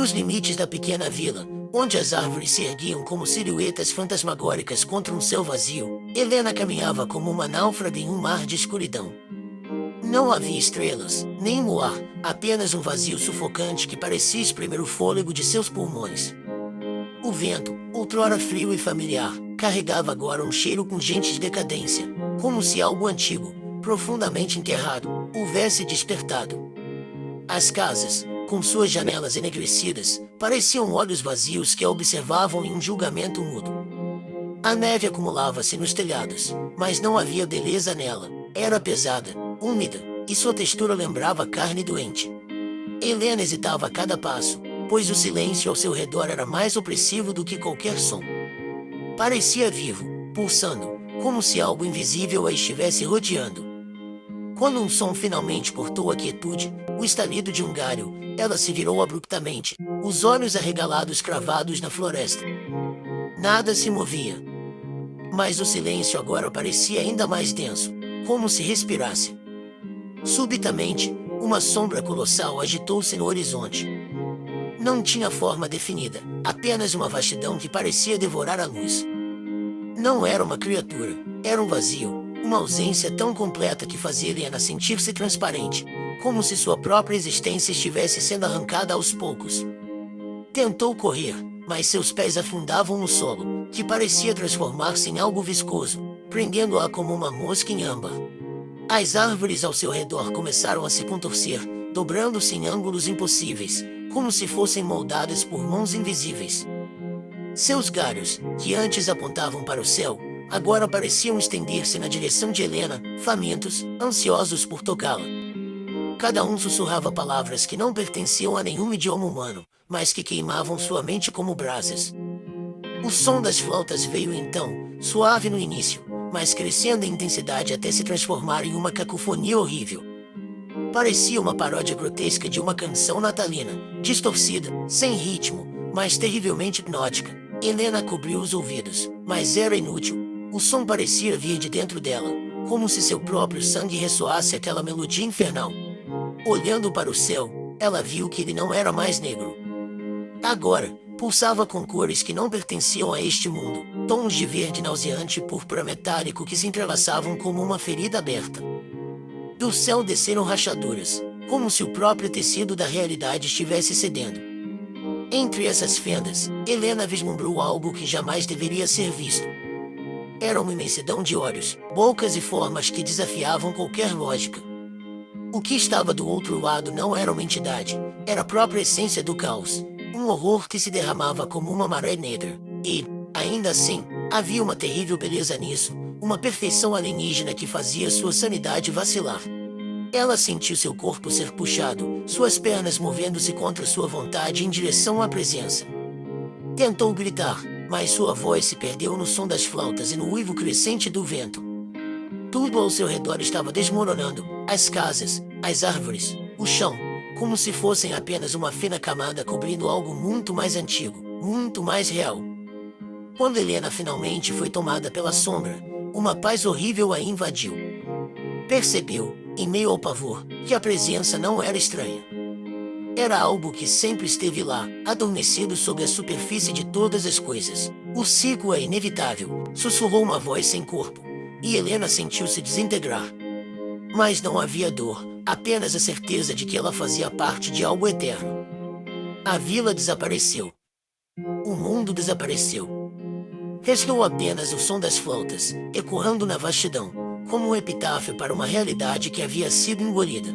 Nos limites da pequena vila, onde as árvores se erguiam como silhuetas fantasmagóricas contra um céu vazio, Helena caminhava como uma náufraga em um mar de escuridão. Não havia estrelas, nem luar, apenas um vazio sufocante que parecia espremer o fôlego de seus pulmões. O vento, outrora frio e familiar, carregava agora um cheiro pungente de decadência, como se algo antigo, profundamente enterrado, houvesse despertado. As casas, com suas janelas enegrecidas, pareciam olhos vazios que a observavam em um julgamento mudo. A neve acumulava-se nos telhados, mas não havia beleza nela. Era pesada, úmida, e sua textura lembrava carne doente. Helena hesitava a cada passo, pois o silêncio ao seu redor era mais opressivo do que qualquer som. Parecia vivo, pulsando, como se algo invisível a estivesse rodeando. Quando um som finalmente cortou a quietude, o estalido de um galho, ela se virou abruptamente, os olhos arregalados cravados na floresta. Nada se movia. Mas o silêncio agora parecia ainda mais denso, como se respirasse. Subitamente, uma sombra colossal agitou-se no horizonte. Não tinha forma definida, apenas uma vastidão que parecia devorar a luz. Não era uma criatura, era um vazio, uma ausência tão completa que fazia Helena sentir-se transparente, como se sua própria existência estivesse sendo arrancada aos poucos. Tentou correr, mas seus pés afundavam no solo, que parecia transformar-se em algo viscoso, prendendo-a como uma mosca em âmbar. As árvores ao seu redor começaram a se contorcer, dobrando-se em ângulos impossíveis, como se fossem moldadas por mãos invisíveis. Seus galhos, que antes apontavam para o céu, agora pareciam estender-se na direção de Helena, famintos, ansiosos por tocá-la. Cada um sussurrava palavras que não pertenciam a nenhum idioma humano, mas que queimavam sua mente como brasas. O som das flautas veio então, suave no início, mas crescendo em intensidade até se transformar em uma cacofonia horrível. Parecia uma paródia grotesca de uma canção natalina, distorcida, sem ritmo, mas terrivelmente hipnótica. Helena cobriu os ouvidos, mas era inútil. O som parecia vir de dentro dela, como se seu próprio sangue ressoasse aquela melodia infernal. Olhando para o céu, ela viu que ele não era mais negro. Agora, pulsava com cores que não pertenciam a este mundo, tons de verde nauseante e púrpura metálico que se entrelaçavam como uma ferida aberta. Do céu desceram rachaduras, como se o próprio tecido da realidade estivesse cedendo. Entre essas fendas, Helena vislumbrou algo que jamais deveria ser visto. Era uma imensidão de olhos, bocas e formas que desafiavam qualquer lógica. O que estava do outro lado não era uma entidade, era a própria essência do caos, um horror que se derramava como uma maré negra. E, ainda assim, havia uma terrível beleza nisso, uma perfeição alienígena que fazia sua sanidade vacilar. Ela sentiu seu corpo ser puxado, suas pernas movendo-se contra sua vontade em direção à presença. Tentou gritar, mas sua voz se perdeu no som das flautas e no uivo crescente do vento. Tudo ao seu redor estava desmoronando, as casas, as árvores, o chão, como se fossem apenas uma fina camada cobrindo algo muito mais antigo, muito mais real. Quando Helena finalmente foi tomada pela sombra, uma paz horrível a invadiu. Percebeu, em meio ao pavor, que a presença não era estranha. Era algo que sempre esteve lá, adormecido sob a superfície de todas as coisas. O ciclo é inevitável, sussurrou uma voz sem corpo, e Helena sentiu-se desintegrar. Mas não havia dor, apenas a certeza de que ela fazia parte de algo eterno. A vila desapareceu. O mundo desapareceu. Restou apenas o som das flautas, ecoando na vastidão, como um epitáfio para uma realidade que havia sido engolida.